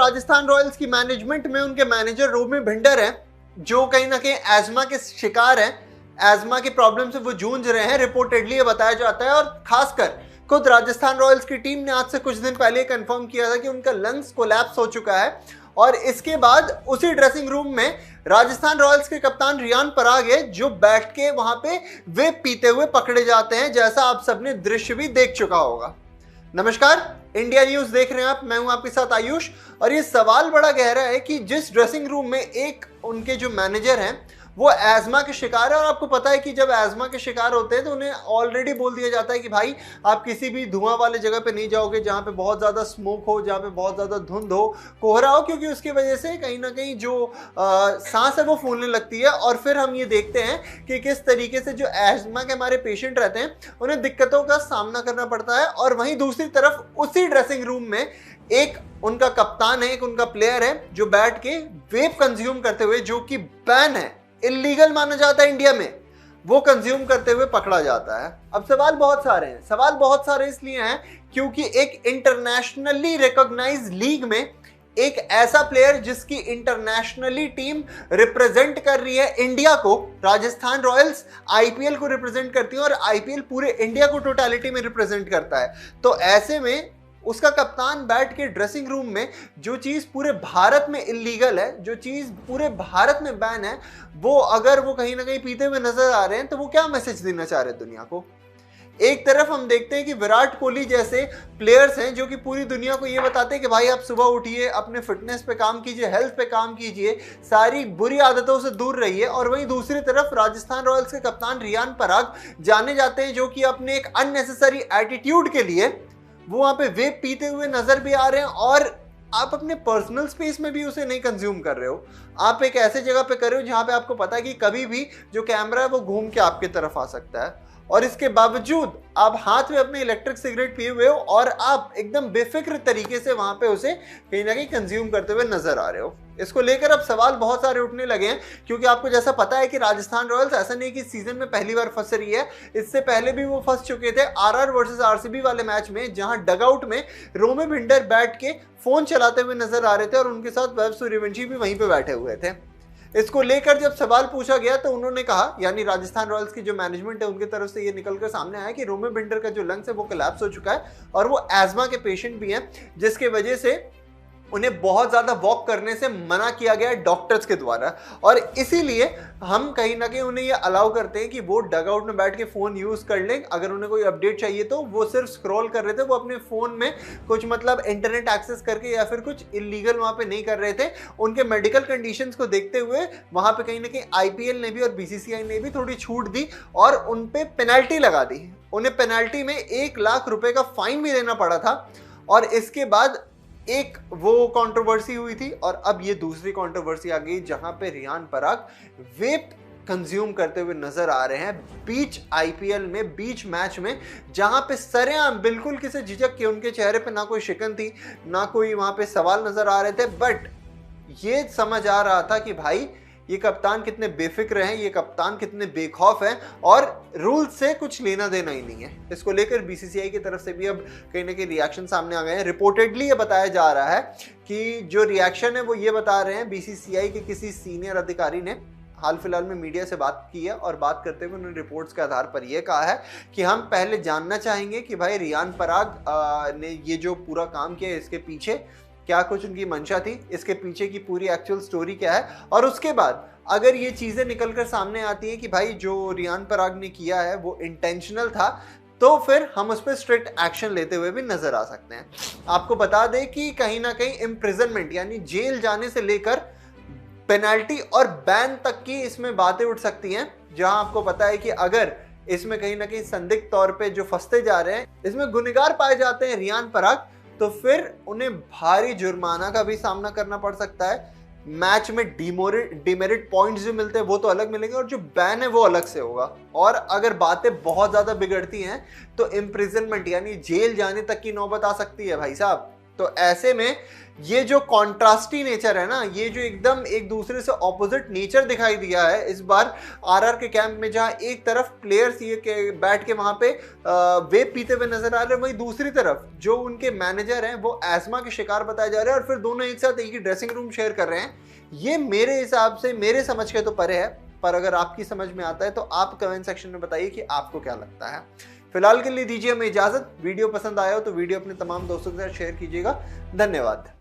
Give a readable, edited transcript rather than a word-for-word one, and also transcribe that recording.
Rajasthan Royals की management में उनके मैनेजर रोमी भिंडर हैं, जो कहीं ना कहीं एजमा के शिकार हैं, एजमा की प्रॉब्लम से वो जूझ रहे हैं, रिपोर्टेडली ये बताया जाता है। और खासकर खुद राजस्थान रॉयल्स की टीम ने आज से कुछ दिन पहले कंफर्म किया था कि उनका लंग्स कोलैप्स हो चुका है। और इसके बाद उसी ड्रेसिंग रूम में राजस्थान रॉयल्स के कप्तान रियान पराग है, जो बैठ के वहां पे वे पीते हुए पकड़े जाते हैं, जैसा आप सबने दृश्य भी देख चुका होगा। नमस्कार, इंडिया न्यूज देख रहे हैं आप, मैं हूं आपके साथ आयुष। और ये सवाल बड़ा गहरा है कि जिस ड्रेसिंग रूम में एक उनके जो मैनेजर हैं वो एजमा के शिकार है, और आपको पता है कि जब एजमा के शिकार होते हैं तो उन्हें ऑलरेडी बोल दिया जाता है कि भाई आप किसी भी धुआं वाले जगह पे नहीं जाओगे जहां पे बहुत ज़्यादा स्मोक हो, जहां पे बहुत ज़्यादा धुंध हो, कोहरा हो, क्योंकि उसकी वजह से कहीं ना कहीं जो सांस है वो फूलने लगती है। और फिर हम ये देखते हैं कि किस तरीके से जो एजमा के हमारे पेशेंट रहते हैं उन्हें दिक्कतों का सामना करना पड़ता है। और वहीं दूसरी तरफ उसी ड्रेसिंग रूम में एक उनका कप्तान है, एक उनका प्लेयर है जो बैठ के वेप कंज्यूम करते हुए, जो कि बैन है, इलीगल माना जाता है इंडिया में, वो कंज्यूम करते हुए पकड़ा जाता है। अब सवाल बहुत सारे हैं, सवाल बहुत सारे इसलिए हैं क्योंकि एक इंटरनेशनली रिकॉग्नाइज्ड लीग में एक ऐसा प्लेयर जिसकी इंटरनेशनली टीम रिप्रेजेंट कर रही है इंडिया को, राजस्थान रॉयल्स आईपीएल को रिप्रेजेंट करती है और आईपीएल पूरे इंडिया को टोटलिटी में रिप्रेजेंट करता है। तो ऐसे में उसका कप्तान बैठ के ड्रेसिंग रूम में जो चीज़ पूरे भारत में इलीगल है, जो चीज़ पूरे भारत में बैन है, वो अगर वो कहीं ना कहीं पीते हुए नजर आ रहे हैं तो वो क्या मैसेज देना चाह रहे हैं दुनिया को। एक तरफ हम देखते हैं कि विराट कोहली जैसे प्लेयर्स हैं जो कि पूरी दुनिया को ये बताते हैं कि भाई आप सुबह उठिए, अपने फिटनेस पे काम कीजिए, हेल्थ पे काम कीजिए, सारी बुरी आदतों से दूर रहिए। और वहीं दूसरी तरफ राजस्थान रॉयल्स के कप्तान रियान पराग जाने जाते हैं, जो कि अपने एक अननेसेसरी एटीट्यूड के लिए वो वहां पे वेप पीते हुए नजर भी आ रहे हैं। और आप अपने पर्सनल स्पेस में भी उसे नहीं कंज्यूम कर रहे हो, आप एक ऐसे जगह पे कर रहे हो जहां पे आपको पता है कि कभी भी जो कैमरा है वो घूम के आपके तरफ आ सकता है। और इसके बावजूद आप हाथ में अपने इलेक्ट्रिक सिगरेट पिए हुए हो और आप एकदम बेफिक्र तरीके से वहां पे उसे कहीं ना कहीं कंज्यूम करते हुए नजर आ रहे हो। इसको लेकर अब सवाल बहुत सारे उठने लगे हैं, क्योंकि आपको जैसा पता है कि राजस्थान रॉयल्स ऐसा नहीं कि सीजन में पहली बार फंस रही है, इससे पहले भी वो फंस चुके थे आरआर वर्सेस आरसीबी वाले मैच में, जहां डगआउट में रोमी भिंडर बैठ के फोन चलाते हुए नजर आ रहे थे और उनके साथ वैभव सूर्यवंशी भी वहीं पे बैठे हुए थे। इसको लेकर जब सवाल पूछा गया तो उन्होंने कहा, यानी राजस्थान रॉयल्स की जो मैनेजमेंट है उनकी तरफ से ये निकलकर सामने आया कि रोमी भिंडर का जो लंग्स है वो कोलैप्स हो चुका है और वो एजमा के पेशेंट भी हैं, जिसके वजह से उन्हें बहुत ज़्यादा वॉक करने से मना किया गया है डॉक्टर्स के द्वारा। और इसीलिए हम कहीं ना कहीं उन्हें ये अलाउ करते हैं कि वो डगआउट में बैठ के फ़ोन यूज़ कर लें। अगर उन्हें कोई अपडेट चाहिए तो वो सिर्फ स्क्रॉल कर रहे थे, वो अपने फ़ोन में कुछ मतलब इंटरनेट एक्सेस करके या फिर कुछ इलीगल वहाँ पे नहीं कर रहे थे। उनके मेडिकल कंडीशंस को देखते हुए वहाँ पे कहीं ना कहीं आईपीएल ने भी और बीसीसीआई ने भी थोड़ी छूट दी और उन पर पेनल्टी लगा दी। उन्हें पेनल्टी में 1 लाख रुपये का फाइन भी देना पड़ा था। और इसके बाद एक वो कंट्रोवर्सी हुई थी और अब ये दूसरी कंट्रोवर्सी आ गई, जहां पे रियान पराग वेप कंज्यूम करते हुए नजर आ रहे हैं बीच आईपीएल में, बीच मैच में, जहां पे सरेआम बिल्कुल किसी झिझक के उनके चेहरे पे ना कोई शिकन थी, ना कोई वहां पे सवाल नजर आ रहे थे। बट ये समझ आ रहा था कि भाई ये कप्तान कितने बेफिक्र हैं, ये कप्तान कितने बेखौफ हैं और रूल से कुछ लेना देना ही नहीं है। इसको लेकर बीसीसीआई की तरफ से भी अब कहीं ना कहीं रिएक्शन सामने आ गए हैं। रिपोर्टेडली ये बताया जा रहा है कि जो रिएक्शन है वो ये बता रहे हैं, बीसीसीआई के किसी सीनियर अधिकारी ने हाल फिलहाल में मीडिया से बात की है और बात करते हुए उन्होंने रिपोर्ट्स के आधार पर यह कहा है कि हम पहले जानना चाहेंगे कि भाई रियान पराग ने ये जो पूरा काम किया इसके पीछे क्या कुछ उनकी मंशा थी, इसके पीछे की पूरी एक्चुअल स्टोरी क्या है। और उसके बाद अगर ये चीज़ें निकलकर सामने आती हैं कि भाई जो रियान पराग ने किया है वो इंटेंशनल था, तो फिर हम उस पर स्ट्रिक्ट एक्शन लेते हुए भी नजर आ सकते हैं। आपको बता दें कि कहीं ना कहीं इम्प्रिजनमेंट यानी जेल जाने से लेकर पेनल्टी और बैन तक की इसमें बातें उठ सकती हैं, जहां आपको पता है कि अगर इसमें कहीं ना कहीं संदिग्ध तौर पे जो फंसते जा रहे हैं, इसमें गुनहगार पाए जाते हैं रियान पराग, तो फिर उन्हें भारी जुर्माना का भी सामना करना पड़ सकता है। मैच में डिमेरिट पॉइंट्स जो मिलते हैं वो तो अलग मिलेंगे और जो बैन है वो अलग से होगा। और अगर बातें बहुत ज़्यादा बिगड़ती हैं तो इम्प्रिजनमेंट यानी जेल जाने तक की नौबत आ सकती है भाई साहब। तो ऐसे में ये जो कॉन्ट्रास्टी नेचर है ना, ये जो एकदम एक दूसरे से ऑपोजिट नेचर दिखाई दिया है इस बार आरआर के कैंप में, जहां एक तरफ प्लेयर्स ये के बैठ के वहां पे वेप पीते हुए नजर आ रहे हैं, वहीं दूसरी तरफ जो उनके मैनेजर हैं वो अस्थमा के शिकार बताए जा रहे हैं, और फिर दोनों एक साथ एक ही ड्रेसिंग रूम शेयर कर रहे हैं। ये मेरे हिसाब से, मेरे समझ के तो परे है, पर अगर आपकी समझ में आता है तो आप कमेंट सेक्शन में बताइए कि आपको क्या लगता है। फिलहाल के लिए दीजिए हमें इजाजत। वीडियो पसंद आया हो तो वीडियो अपने तमाम दोस्तों के साथ शेयर कीजिएगा। धन्यवाद।